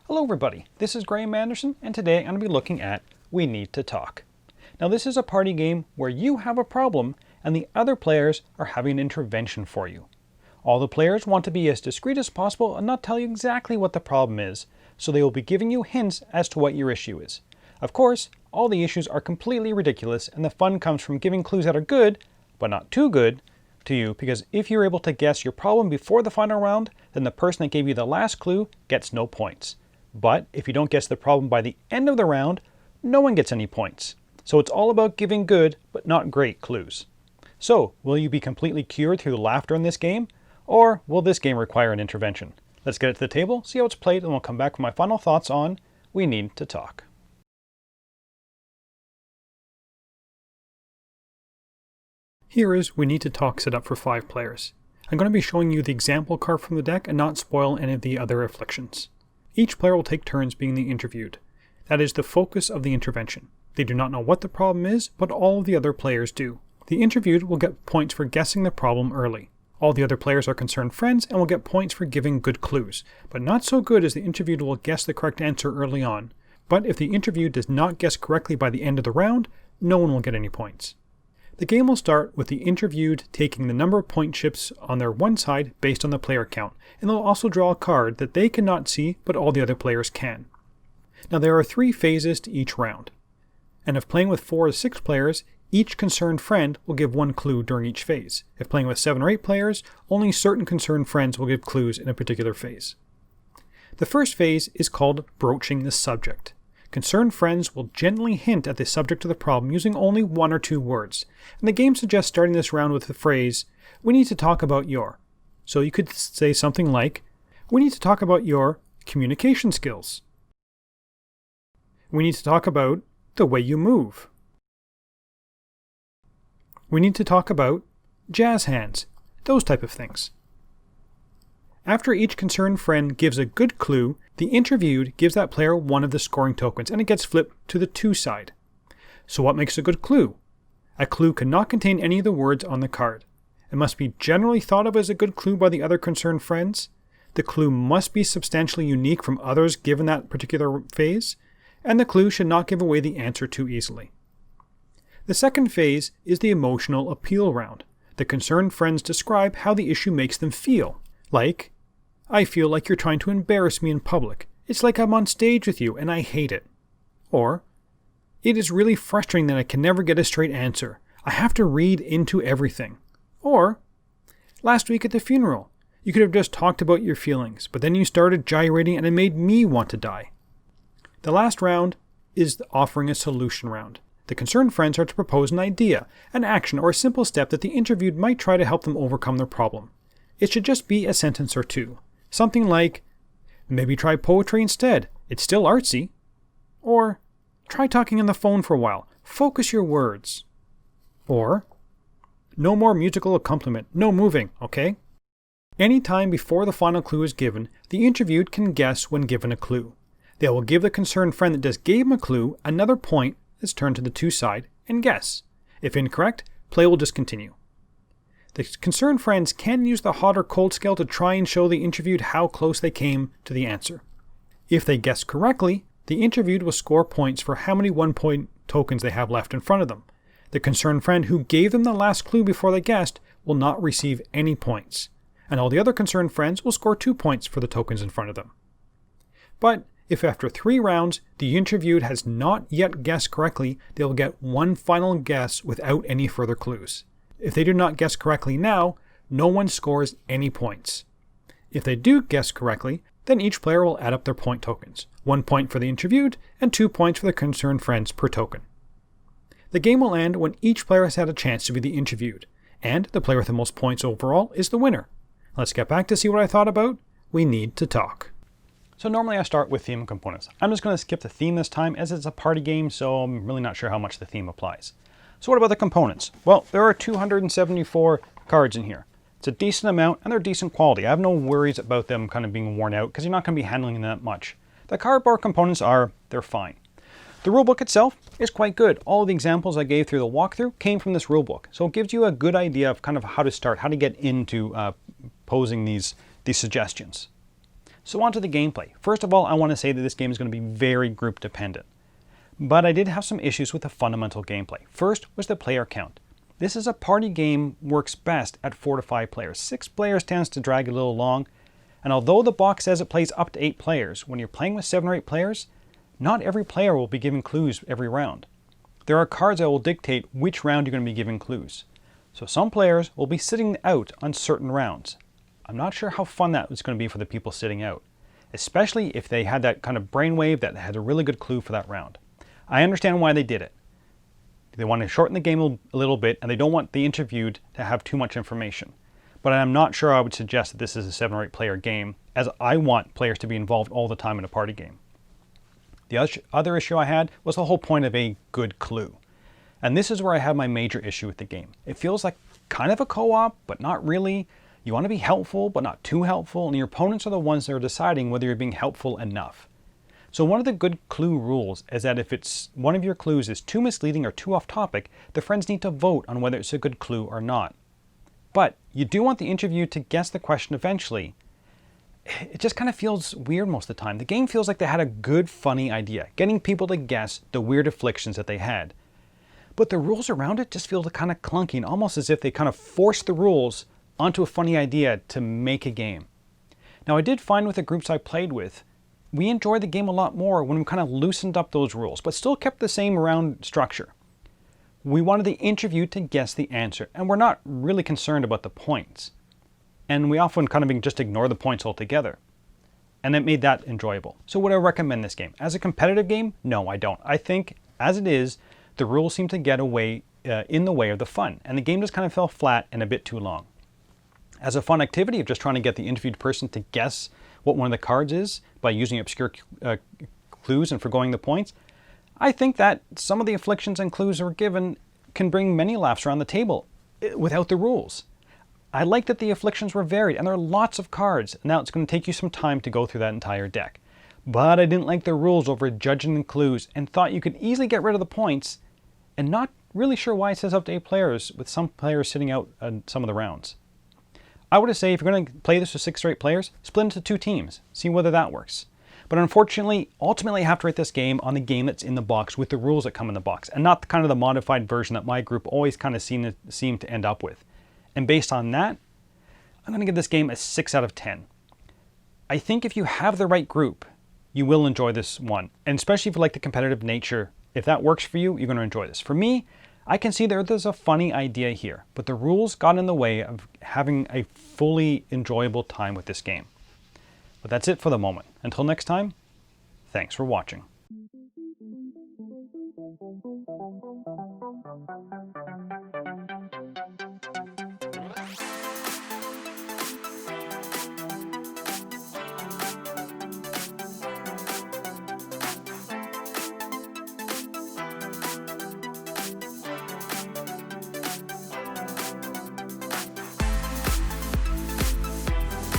Hello everybody, this is Graeme Anderson, and today I'm going to be looking at We Need to Talk. Now this is a party game where you have a problem and the other players are having an intervention for you. All the players want to be as discreet as possible and not tell you exactly what the problem is, so they will be giving you hints as to what your issue is. Of course, all the issues are completely ridiculous, and the fun comes from giving clues that are good, but not too good, to you, because if you're able to guess your problem before the final round, then the person that gave you the last clue gets no points. But if you don't guess the problem by the end of the round, no one gets any points. So it's all about giving good, but not great clues. So, will you be completely cured through the laughter in this game? Or will this game require an intervention? Let's get it to the table, see how it's played, and we'll come back with my final thoughts on We Need to Talk. Here is We Need to Talk set up for 5 players. I'm going to be showing you the example card from the deck and not spoil any of the other afflictions. Each player will take turns being the interviewed. That is the focus of the intervention. They do not know what the problem is, but all of the other players do. The interviewed will get points for guessing the problem early. All the other players are concerned friends and will get points for giving good clues, but not so good as the interviewed will guess the correct answer early on. But if the interviewed does not guess correctly by the end of the round, no one will get any points. The game will start with the interviewed taking the number of point chips on their one side based on the player count, and they'll also draw a card that they cannot see but all the other players can. Now there are 3 phases to each round, and if playing with 4 or 6 players, each concerned friend will give 1 clue during each phase. If playing with 7 or 8 players, only certain concerned friends will give clues in a particular phase. The first phase is called Broaching the Subject. Concerned friends will gently hint at the subject of the problem using only 1 or 2 words, and the game suggests starting this round with the phrase, "We need to talk about your." So you could say something like, "We need to talk about your communication skills." "We need to talk about the way you move." "We need to talk about jazz hands," those type of things. After each concerned friend gives a good clue, the interviewed gives that player one of the scoring tokens and it gets flipped to the to side. So what makes a good clue? A clue cannot contain any of the words on the card. It must be generally thought of as a good clue by the other concerned friends. The clue must be substantially unique from others given that particular phase, and the clue should not give away the answer too easily. The second phase is the emotional appeal round. The concerned friends describe how the issue makes them feel, like, "I feel like you're trying to embarrass me in public. It's like I'm on stage with you and I hate it." Or, "It is really frustrating that I can never get a straight answer. I have to read into everything." Or, "Last week at the funeral, you could have just talked about your feelings, but then you started gyrating and it made me want to die." The last round is offering a solution round. The concerned friends are to propose an idea, an action, or a simple step that the interviewed might try to help them overcome their problem. It should just be a sentence or 2. Something like, "Maybe try poetry instead. It's still artsy." Or, "Try talking on the phone for a while. Focus your words." Or, "No more musical accompaniment. No moving, okay?" Any time before the final clue is given, the interviewed can guess when given a clue. They will give the concerned friend that just gave him a clue another point that's turned to the to side and guess. If incorrect, play will discontinue. The concerned friends can use the hot or cold scale to try and show the interviewed how close they came to the answer. If they guess correctly, the interviewed will score points for how many 1-point tokens they have left in front of them. The concerned friend who gave them the last clue before they guessed will not receive any points, and all the other concerned friends will score 2 points for the tokens in front of them. But if after 3 rounds the interviewed has not yet guessed correctly, they will get 1 final guess without any further clues. If they do not guess correctly now, no one scores any points. If they do guess correctly, then each player will add up their point tokens, 1 point for the interviewed and 2 points for the concerned friends per token. The game will end when each player has had a chance to be the interviewed, and the player with the most points overall is the winner. Let's get back to see what I thought about We Need to Talk. So normally I start with theme and components. I'm just going to skip the theme this time as it's a party game, so I'm really not sure how much the theme applies. So what about the components? Well, there are 274 cards in here. It's a decent amount and they're decent quality. I have no worries about them kind of being worn out because you're not going to be handling them that much. The cardboard components they're fine. The rulebook itself is quite good. All of the examples I gave through the walkthrough came from this rulebook. So it gives you a good idea of kind of how to start, how to get into posing these suggestions. So on to the gameplay. First of all, I want to say that this game is going to be very group dependent. But I did have some issues with the fundamental gameplay. First was the player count. This is a party game, works best at 4 to 5 players. 6 players tends to drag a little long. And although the box says it plays up to 8 players, when you're playing with 7 or 8 players, not every player will be given clues every round. There are cards that will dictate which round you're going to be given clues. So some players will be sitting out on certain rounds. I'm not sure how fun that was going to be for the people sitting out, especially if they had that kind of brainwave that had a really good clue for that round. I understand why they did it. They want to shorten the game a little bit, and they don't want the interviewed to have too much information. But I'm not sure I would suggest that this is a 7 or 8 player game, as I want players to be involved all the time in a party game. The other issue I had was the whole point of a good clue. And this is where I have my major issue with the game. It feels like kind of a co-op, but not really. You want to be helpful, but not too helpful, and your opponents are the ones that are deciding whether you're being helpful enough. So one of the good clue rules is that if one of your clues is too misleading or too off topic, the friends need to vote on whether it's a good clue or not. But you do want the interviewed to guess the question eventually. It just kind of feels weird most of the time. The game feels like they had a good, funny idea, getting people to guess the weird afflictions that they had. But the rules around it just feel kind of clunky, and almost as if they kind of forced the rules onto a funny idea to make a game. Now I did find with the groups I played with, we enjoyed the game a lot more when we kind of loosened up those rules, but still kept the same round structure. We wanted the interviewed to guess the answer, and we're not really concerned about the points. And we often kind of just ignore the points altogether. And it made that enjoyable. So would I recommend this game? As a competitive game? No, I don't. I think, as it is, the rules seem to get in the way of the fun, and the game just kind of fell flat and a bit too long. As a fun activity of just trying to get the interviewed person to guess what one of the cards is by using obscure clues and forgoing the points, I think that some of the afflictions and clues that were given can bring many laughs around the table without the rules. I like that the afflictions were varied, and there are lots of cards. Now it's going to take you some time to go through that entire deck. But I didn't like the rules over judging the clues and thought you could easily get rid of the points, and not really sure why it says up to 8 players with some players sitting out on some of the rounds. I would say if you're going to play this with 6 or 8 players, split into 2 teams, see whether that works. But unfortunately, ultimately I have to rate this game on the game that's in the box with the rules that come in the box, and not kind of the modified version that my group always kind of seem to end up with. And based on that, I'm going to give this game a 6 out of 10. I think if you have the right group, you will enjoy this one. And especially if you like the competitive nature, if that works for you, you're going to enjoy this. For me, I can see there's a funny idea here, but the rules got in the way of having a fully enjoyable time with this game. But that's it for the moment. Until next time, thanks for watching.